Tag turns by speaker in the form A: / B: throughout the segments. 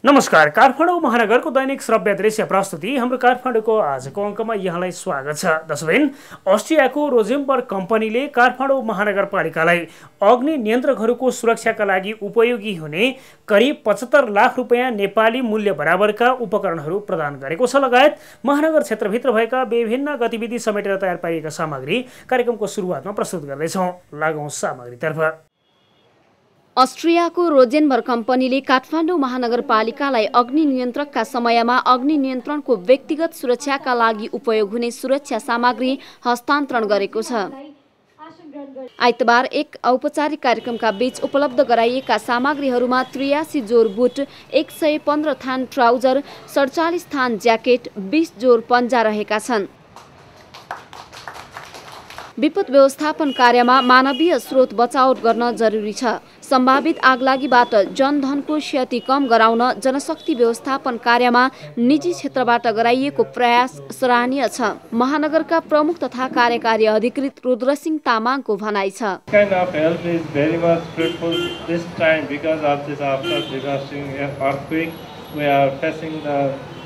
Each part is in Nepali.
A: नमस्कार, काठमाडौँ महानगरको दैनिक श्रव्य दृश्य प्रस्तुति हाम्रो काठमाडौँको आजको अङ्कमा यहाँलाई स्वागत छ। दर्शकबिन, अस्ट्रियाको रोजेनबर्ग कम्पनीले काठमाडौँ महानगरपालिकालाई अग्नि नियन्त्रकहरूको सुरक्षाका लागि उपयोगी हुने करिब 75 लाख रुपैयाँ नेपाली मूल्य बराबरका उपकरणहरू प्रदान गरेको छ। लगायत महानगर क्षेत्रभित्र भएका विभिन्न गतिविधि समेटेर तयार पारिएका सामग्री कार्यक्रमको सुरुवातमा प्रस्तुत गर्दैछौँ। लागौँ सामग्रीतर्फ।
B: अस्ट्रियाको रोजेनबर्ग कम्पनीले काठमाडौँ महानगरपालिकालाई अग्नि नियन्त्रकका समयमा अग्नि नियन्त्रणको व्यक्तिगत सुरक्षाका लागि उपयोग हुने सुरक्षा सामग्री हस्तान्तरण गरेको छ। आइतबार एक औपचारिक कार्यक्रमका बीच उपलब्ध गराइएका सामग्रीहरूमा 83 जोर बुट, 115 थान ट्राउजर, 47 थान ज्याकेट, 20 जोर पन्जा रहेका छन्। विपद व्यवस्थापन कार्यमा मानवीय स्रोत बचावट गर्न जरुरी छ। सम्भावित आगलागीबाट जनधनको क्षति कम गराउन जनशक्ति व्यवस्थापन कार्यमा निजी क्षेत्रबाट गराइएको प्रयास सराहनीय छ। महानगरका प्रमुख तथा कार्यकारी अधिकृत रुद्रसिंह तामाङको भनाइ छ।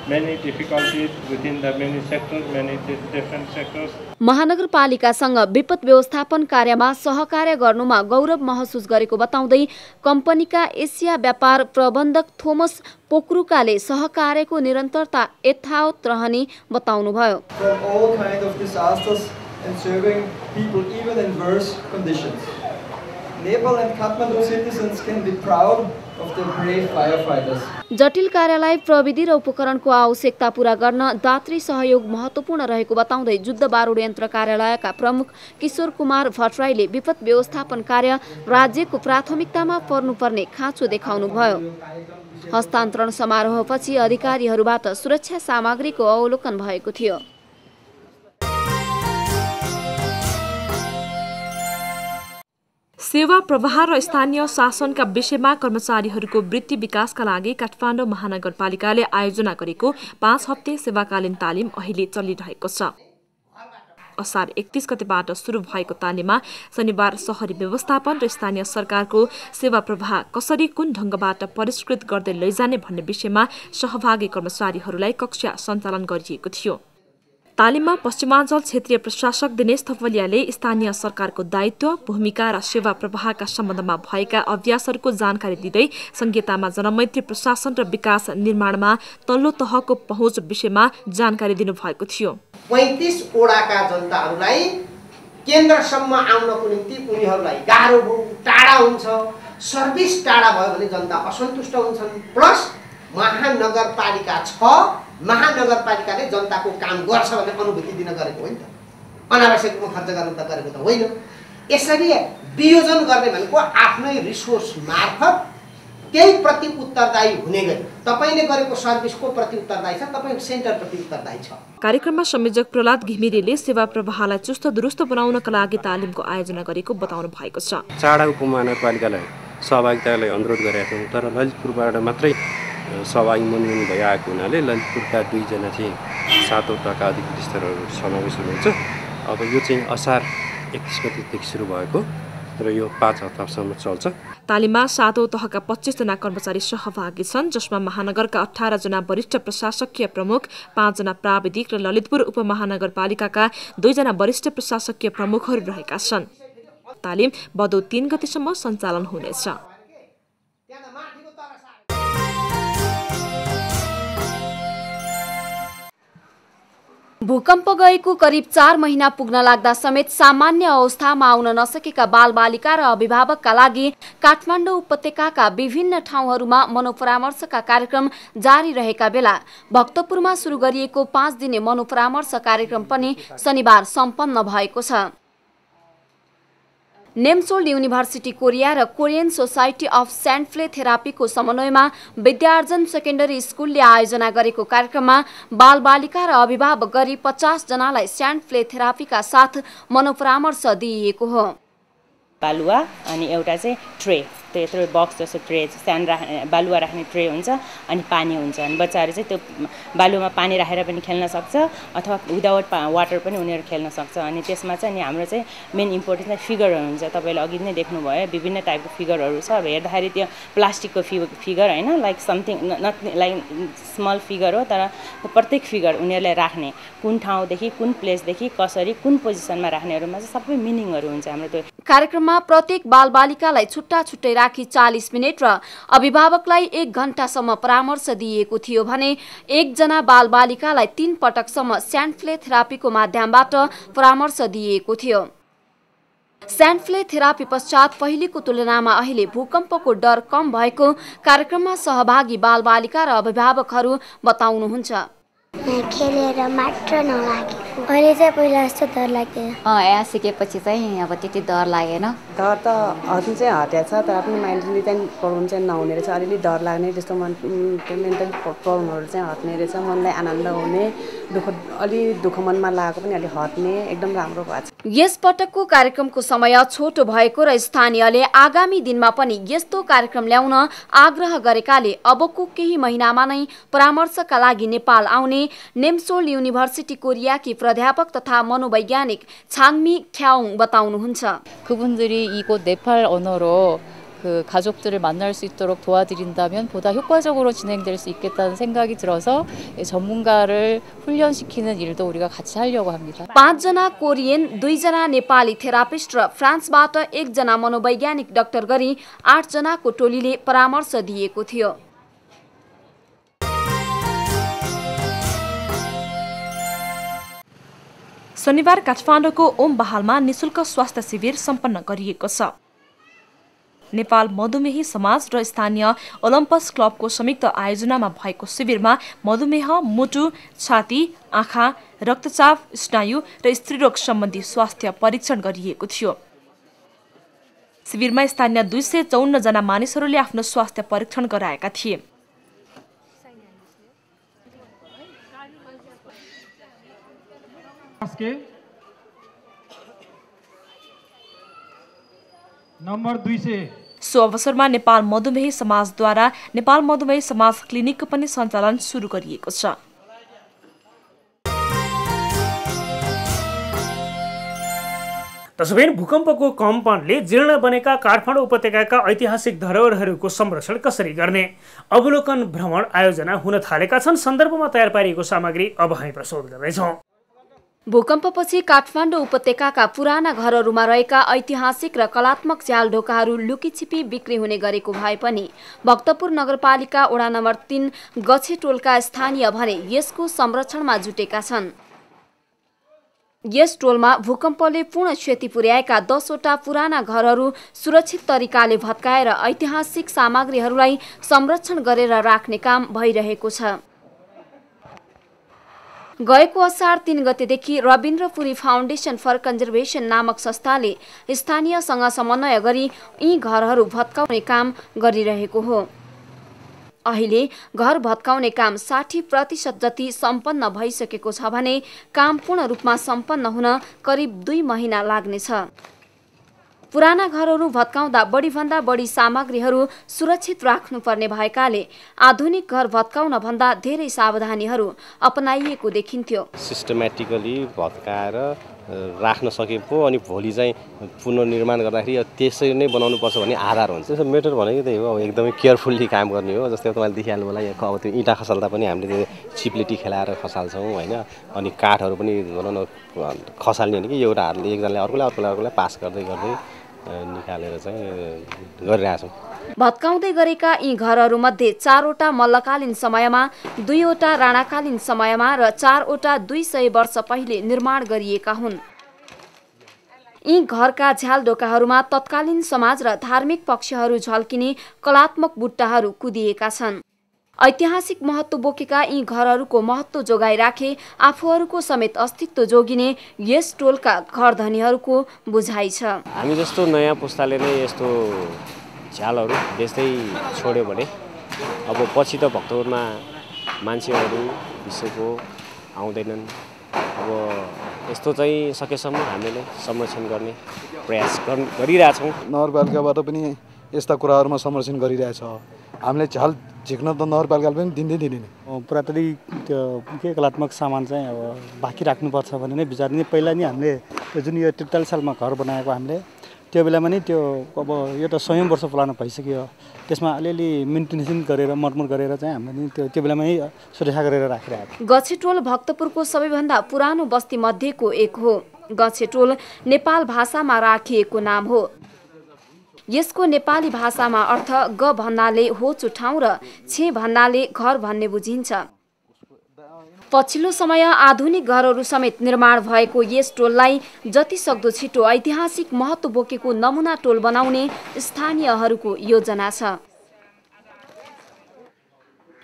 C: Many difficulties within the many sectors, many different sectors.
B: महानगरपालिकासँग विपद व्यवस्थापन कार्यमा सहकार्य गर्नुमा गौरव महसुस गरेको बताउँदै कम्पनीका एसिया व्यापार प्रबन्धक थोमस पोक्रुकाले सहकार्यको निरन्तरता यथावत रहने बताउनुभयो।
D: From all kinds of disasters and serving people even in worse conditions. Nepal and Kathmandu citizens can be proud of their brave firefighters.
B: जटिल कार्यलाई प्रविधि र उपकरणको आवश्यकता पूरा गर्न दात्री सहयोग महत्त्वपूर्ण रहेको बताउँदै जुद्ध बारुड यन्त्र कार्यालयका प्रमुख किशोर कुमार भट्टराईले विपद व्यवस्थापन कार्य राज्यको प्राथमिकतामा पर्नुपर्ने खाँचो देखाउनुभयो। हस्तान्तरण समारोहपछि अधिकारीहरूबाट सुरक्षा सामग्रीको अवलोकन भएको थियो।
E: सेवा प्रवाह र स्थानीय शासनका विषयमा कर्मचारीहरूको वृत्ति विकासका लागि काठमाडौँ महानगरपालिकाले आयोजना गरेको 5 हप्ते सेवाकालीन तालिम अहिले चलिरहेको छ। असार 31 गतेबाट सुरु भएको तालिममा शनिबार शहरी व्यवस्थापन र स्थानीय सरकारको सेवा प्रवाह कसरी कुन ढंगबाट परिष्कृत गर्दै लैजाने भन्ने विषयमा सहभागी कर्मचारीहरूलाई कक्षा सञ्चालन गरिएको थियो। तालिममा पश्चिमाञ्चल क्षेत्रीय प्रशासक दिनेश थपलियाले स्थानीय सरकारको दायित्व, भूमिका र सेवा प्रवाहका सम्बन्धमा भएका अभ्यासहरूको जानकारी दिँदै संहितामा जनमैत्री प्रशासन र विकास निर्माणमा तल्लो तहको पहुँच विषयमा जानकारी दिनुभएको थियो।
F: 35 वडाका जनताहरूलाई केन्द्रसम्म आउनको निम्ति उनीहरूलाई गाह्रो टाढा हुन्छ, सर्भिस टाढा भयो भने जनता असन्तुष्ट हुन्छन्। प्लस महानगरपालिका छ, महानगरपालिकाले जनताको काम गर्छ भन्ने अनुभूति दिन गरेको होइन त, अनावश्यक खर्च गर्न त गरेको त होइन। यसरी वियोजन गर्ने भनेको आफ्नै रिसोर्स मार्फत केही प्रति उत्तरदायी हुने गरी तपाईले गरेको सर्भिसको प्रति उत्तरदायी छ, तपाईको सेन्टर प्रति उत्तरदायी छ।
E: कार्यक्रममा संयोजक प्रहलाद घिमिरेले सेवा प्रवाहलाई चुस्त दुरुस्त बनाउनका लागि तालिमको आयोजना गरेको बताउनु भएको छ।
G: चाडा उपमहानगरपालिकालाई सहभागितालाई अनुरोध गरेका छौँ, तर ललितपुरबाट मात्रै सहभागी मनोनयन भइआएको हुनाले ललितपुरका 2 जना चाहिँ 7औं तहका अधिकृत स्तरहरू समावेश हुनुहुन्छ। अब यो चाहिँ असार 31 गतेदेखि सुरु भएको र यो 5 हप्तासम्म चल्छ।
E: तालिममा 7औं तहका 25 जना कर्मचारी सहभागी छन्, जसमा महानगरका 18 जना वरिष्ठ प्रशासकीय प्रमुख, 5 जना प्राविधिक र ललितपुर उपमहानगरपालिकाका 2 जना वरिष्ठ प्रशासकीय प्रमुखहरू रहेका छन्। तालिम भदौ 3 गतेसम्म सञ्चालन हुनेछ।
B: भूकम्प गएको करिब 4 महिना पुग्न लाग्दा समेत सामान्य अवस्थामा आउन नसकेका बालबालिका र अभिभावकका लागि काठमाडौँ उपत्यकाका विभिन्न ठाउँहरूमा मनोपरामर्शका कार्यक्रम जारी रहेका बेला भक्तपुरमा सुरु गरिएको 5 दिने मनोपरामर्श कार्यक्रम पनि शनिबार सम्पन्न भएको छ। नेम्सोल्ड युनिभर्सिटी कोरिया र कोरियन सोसाइटी अफ स्यान्डफ्ले थेरापीको समन्वयमा विद्यार्जन सेकेन्डरी स्कुलले आयोजना गरेको कार्यक्रममा बालबालिका र अभिभावक गरी 50 जनालाई स्यान्डफ्ले थेरापीका साथ मनोपरामर्श दिइएको हो।
H: बालुवा अनि एउटा चाहिँ ट्रे त्यो यत्रो बक्स जस्तो ट्रे स्यान्ड राख्ने बालुवा राख्ने ट्रे हुन्छ अनि पानी हुन्छ अनि बच्चाहरू चाहिँ त्यो बालुवामा पानी राखेर पनि खेल्न सक्छ अथवा विदाउट वाटर पनि उनीहरू खेल्न सक्छ अनि त्यसमा चाहिँ अनि हाम्रो चाहिँ मेन इम्पोर्टेन्ट चाहिँ फिगरहरू हुन्छ तपाईँले अघि नै देख्नुभयो विभिन्न टाइपको फिगरहरू छ अब हेर्दाखेरि त्यो प्लास्टिकको फिगर होइन like something not like small figure हो तर प्रत्येक फिगर उनीहरूले राख्ने कुन ठाउँदेखि कुन प्लेसदेखि कसरी कुन पोजिसनमा राख्नेहरूमा चाहिँ सबै मिनिङहरू हुन्छ हाम्रो त्यो
B: कार्यक्रममा प्रत्येक बालबालिकालाई छुट्टा छुट्टै राखी 40 मिनेट र अभिभावकलाई 1 घण्टासम्म परामर्श दिएको थियो भने एकजना बालबालिकालाई 3 पटकसम्म स्यान्डफ्ले थेरापीको माध्यमबाट परामर्श दिएको थियो। स्यान्डफ्ले थेरापी पश्चात पहिलेको तुलनामा अहिले भूकम्पको डर कम भएको कार्यक्रममा सहभागी बालबालिका र अभिभावकहरू बताउनुहुन्छ।
I: खेलेर मात्र नलागेको अहिले चाहिँ पहिला जस्तो डर लाग्दैन।
J: यहाँ सिकेपछि चाहिँ अब त्यति डर लागेन।
K: डर त हट्नु चाहिँ हटेको छ तर पनि मेन्टली चाहिँ प्रब्लम चाहिँ नहुने रहेछ अलिअलि डर लाग्ने त्यस्तो त्यो मेन्टल प्रब्लमहरू चाहिँ हट्ने रहेछ मनलाई आनन्द हुने अलि दुःख मनमा लागेको पनि अलि हट्ने एकदम राम्रो भएको छ।
B: यस पटकको कार्यक्रमको समय छोटो भएको र स्थानीयले आगामी दिनमा पनि यस्तो कार्यक्रम ल्याउन आग्रह गरेकाले अबको केही महिनामा नै परामर्शका लागि नेपाल आउने नेम्सोल युनिभर्सिटी कोरियाकी प्राध्यापक तथा मनोवैज्ञानिक छाङमी ख्या오ং बताउनुहुन्छ।
L: 그분들이 이곳 네팔 언어로 그 가족들을 만날 수 있도록 도와드린다면 보다 효과적으로 진행될 수 있겠다는 생각이 들어서 전문가를 훈련시키는 일도 우리가 같이 하려고 합니다.
B: 5 जना कोरियन, 2 जना नेपाली थेरापिस्ट र फ्रान्सबाट 1 जना मनोवैज्ञानिक डाक्टर गरी 8 जनाको टोलीले परामर्श दिएको थियो।
E: शनिबार काठमाडौँको ओम बहालमा निशुल्क स्वास्थ्य शिविर सम्पन्न गरिएको छ। नेपाल मधुमेही समाज र स्थानीय ओलम्पस क्लबको संयुक्त आयोजनामा भएको शिविरमा मधुमेह, मुटु, छाती, आँखा, रक्तचाप, स्नायु र स्त्रीरोग सम्बन्धी स्वास्थ्य परीक्षण गरिएको थियो। शिविरमा स्थानीय 254 जना मानिसहरूले आफ्नो स्वास्थ्य परीक्षण गराएका थिए।
M: नम्बर 200
E: सो अवसरमा नेपाल मधुमेही समाजद्वारा नेपाल मधुमेही समाज क्लिनिकको पनि सञ्चालन सुरु गरिएको छ।
A: तसर्थ भूकम्पको कम्पनले जीर्ण बनेका काठमाडौँ उपत्यकाका ऐतिहासिक धरोहरहरूको संरक्षण कसरी गर्ने अवलोकन भ्रमण आयोजना हुन थालेका छन्। सन्दर्भमा तयार पारिएको सामग्री अब हामी प्रस्तुत गर्दैछौँ।
B: भूकम्पपछि काठमाडौँ उपत्यकाका पुराना घरहरूमा रहेका ऐतिहासिक र कलात्मक झ्यालढोकाहरू लुकीछिपी बिक्री हुने गरेको भए पनि भक्तपुर नगरपालिका वडा नम्बर 3 गछेटोलका स्थानीय भने यसको संरक्षणमा जुटेका छन्। यस टोलमा भूकम्पले पूर्ण क्षति पुर्याएका 10 वटा पुराना घरहरू सुरक्षित तरिकाले भत्काएर ऐतिहासिक सामग्रीहरूलाई संरक्षण गरेर राख्ने काम भइरहेको छ। गएको असार 3 गतेदेखि रविन्द्रपुरी फाउन्डेसन फर कन्जर्भेसन नामक संस्थाले स्थानीयसँग समन्वय गरी यी घरहरू भत्काउने काम गरिरहेको हो। अहिले घर भत्काउने काम 60% जति सम्पन्न भइसकेको छ भने काम पूर्ण रूपमा सम्पन्न हुन करिब 2 महिना लाग्नेछ। पुराना घरहरू भत्काउँदा बढीभन्दा बढी सामग्रीहरू सुरक्षित राख्नुपर्ने भएकाले आधुनिक घर भत्काउन भन्दा धेरै सावधानीहरू अपनाइएको देखिन्थ्यो।
G: सिस्टमेटिकली भत्काएर राख्न सके पो अनि भोलि चाहिँ पुनर्निर्माण गर्दाखेरि त्यसरी नै बनाउनु पर्छ भन्ने आधार हुन्छ। त्यसो मेटर भनेको त्यही हो, एकदमै केयरफुल्ली काम गर्ने हो। जस्तै तपाईँले देखिहाल्नु होला यहाँ अब त्यो इँटा खसाल्दा पनि हामीले चिप्लेटी खेलाएर खसाल्छौँ होइन। अनि काठहरू पनि भनौँ न खसाल्ने हो कि एउटा हातले एकजनाले अर्कोलाई पास गर्दै निकालेर चाहिँ गरिरहेछौँ।
B: भत्काउँदै गरेका यी घरहरूमध्ये 4 वटा मल्लकालीन समयमा, 2 वटा राणाकालीन समयमा र 4 वटा 200 वर्ष पहिले निर्माण गरिएका हुन्। यी घरका झ्यालढोकाहरूमा तत्कालीन समाज र धार्मिक पक्षहरू झल्किने कलात्मक बुट्टाहरू कुदिएका छन्। ऐतिहासिक महत्त्व बोकेका यी घरहरूको महत्त्व जोगाइ राखे आफूहरूको समेत अस्तित्व जोगिने यस टोलका घरधनीहरूको बुझाइ छ।
N: हामी जस्तो नयाँ पुस्ताले नै यस्तो झ्यालहरू बेच्दै छोड्यो भने अब पछि त भक्तपुरमा मान्छेहरू विश्वको आउँदैनन्। अब यस्तो चाहिँ सकेसम्म हामीले संरक्षण गर्ने प्रयास गरिरहेछौँ।
O: नगरपालिकाबाट पनि यस्ता कुराहरूमा संरक्षण गरिरहेछ। हामीले झ्याल झिक्न त नगरपालिकाले पनि दिँदैन।
P: पुरातात्विक त्यो के कलात्मक सामान चाहिँ अब बाँकी राख्नुपर्छ भने नै विचार नि पहिला नि हामीले त्यो जुन यो 43 सालमा घर बनाएको हामीले त्यो बेलामा नि त्यो अब यो त 100 वर्ष पुरानो भइसक्यो। त्यसमा अलिअलि मेन्टेनेन्स गरेर मर्मत गरेर चाहिँ हामीले त्यो बेलामा नै सुरक्षा गरेर राखिरहेको।
B: गछेटोल भक्तपुरको सबैभन्दा पुरानो बस्ती मध्येको एक हो। गछेटोल नेपाल भाषामा राखिएको नाम हो। यसको नेपाली भाषामा अर्थ ग भन्नाले होचो ठाउँ र छे भन्नाले घर भन्ने बुझिन्छ। पछिल्लो समय आधुनिक घरहरू समेत निर्माण भएको यस टोललाई जति सक्दो छिटो ऐतिहासिक महत्त्व बोकेको नमुना टोल बनाउने स्थानीयहरूको योजना छ।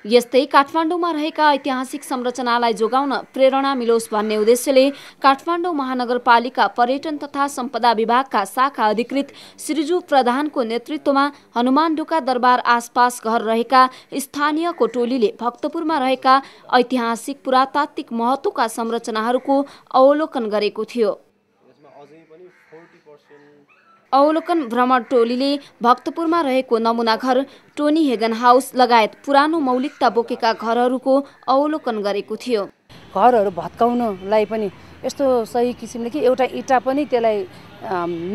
B: यस्तै काठमाडौँमा रहेका ऐतिहासिक संरचनालाई जोगाउन प्रेरणा मिलोस् भन्ने उद्देश्यले काठमाडौँ महानगरपालिका पर्यटन तथा सम्पदा विभागका शाखा अधिकृत श्रीजु प्रधानको नेतृत्वमा हनुमानढोका दरबार आसपास घर रहेका स्थानीयको टोलीले भक्तपुरमा रहेका ऐतिहासिक पुरातात्विक महत्त्वका संरचनाहरूको अवलोकन गरेको थियो। अवलोकन भ्रमण टोलीले भक्तपुरमा रहेको नमुना घर टोनी हेगन हाउस लगायत पुरानो मौलिकता बोकेका घरहरूको अवलोकन गरेको थियो।
K: घरहरू भत्काउनलाई पनि यस्तो सही किसिमले कि एउटा इँटा पनि त्यसलाई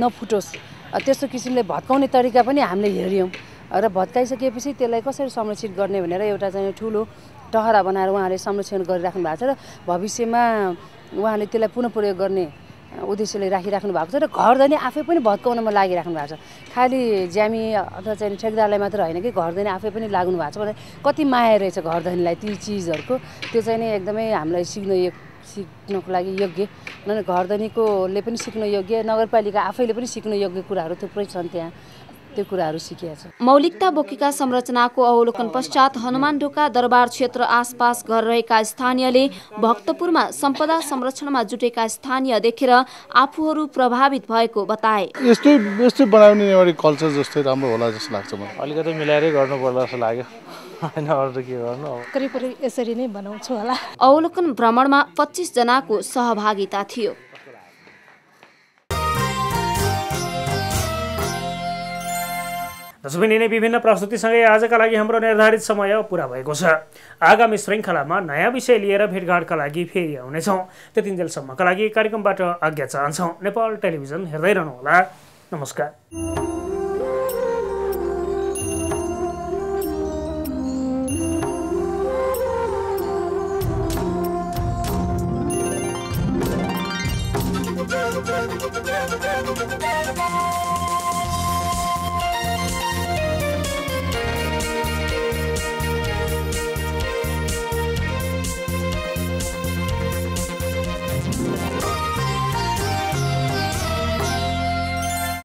K: नफुटोस् त्यस्तो किसिमले भत्काउने तरिका पनि हामीले हेर्यौँ र भत्काइसकेपछि त्यसलाई कसरी संरक्षित गर्ने भनेर एउटा चाहिँ ठुलो टहरा बनाएर उहाँले संरक्षण गरिराख्नु भएको छ र भविष्यमा उहाँले त्यसलाई पुनः प्रयोग गर्ने उद्देश्यले राखिराख्नु भएको छ र घरधनी आफै पनि भत्काउनमा लागिराख्नु भएको छ। खालि ज्यामी अथवा चाहिँ ठेकदारलाई मात्र होइन कि घरधनी आफै पनि लाग्नु भएको छ भने कति माया रहेछ घरधनीलाई ती चिजहरूको त्यो चाहिँ नि एकदमै हामीलाई सिक्नको लागि योग्य घरधनीकोले पनि सिक्न योग्य नगरपालिका आफैले पनि सिक्न योग्य कुराहरू थुप्रै छन्। त्यहाँ त्यो कुराहरू सिकिया छ।
B: मौलिकता बोकेका संरचनाको अवलोकन पश्चात हनुमानढोका दरबार क्षेत्र आसपास घर रहेका स्थानीयले भक्तपुरमा सम्पदा संरक्षणमा जुटेका स्थानीय देखेर आफूहरू प्रभावित भएको बताए।
Q: यस्तै बनाउने एउटा कल्चर जस्तै राम्रो होला जस्तो लाग्छ मलाई।
R: अलिकति मिलाएरै गर्नु पर्ला जस्तो लाग्यो। हैन अरु त के गर्नु अब
S: करिब यसरी नै बनाउँछु होला।
B: अवलोकन भ्रमणमा 25 जनाको सहभागिता थियो।
A: दर्शकबिन नै विभिन्न प्रस्तुतिसँगै आजका लागि हाम्रो निर्धारित समय पुरा भएको छ। आगामी श्रृङ्खलामा नयाँ विषय लिएर भेटघाटका लागि फेरि आउनेछौँ। त्यतिन्जेलसम्मका लागि कार्यक्रमबाट आज्ञा चाहन्छौँ। नेपाल टेलिभिजन हेर्दै रहनुहोला। नमस्कार।
T: We'll be right back.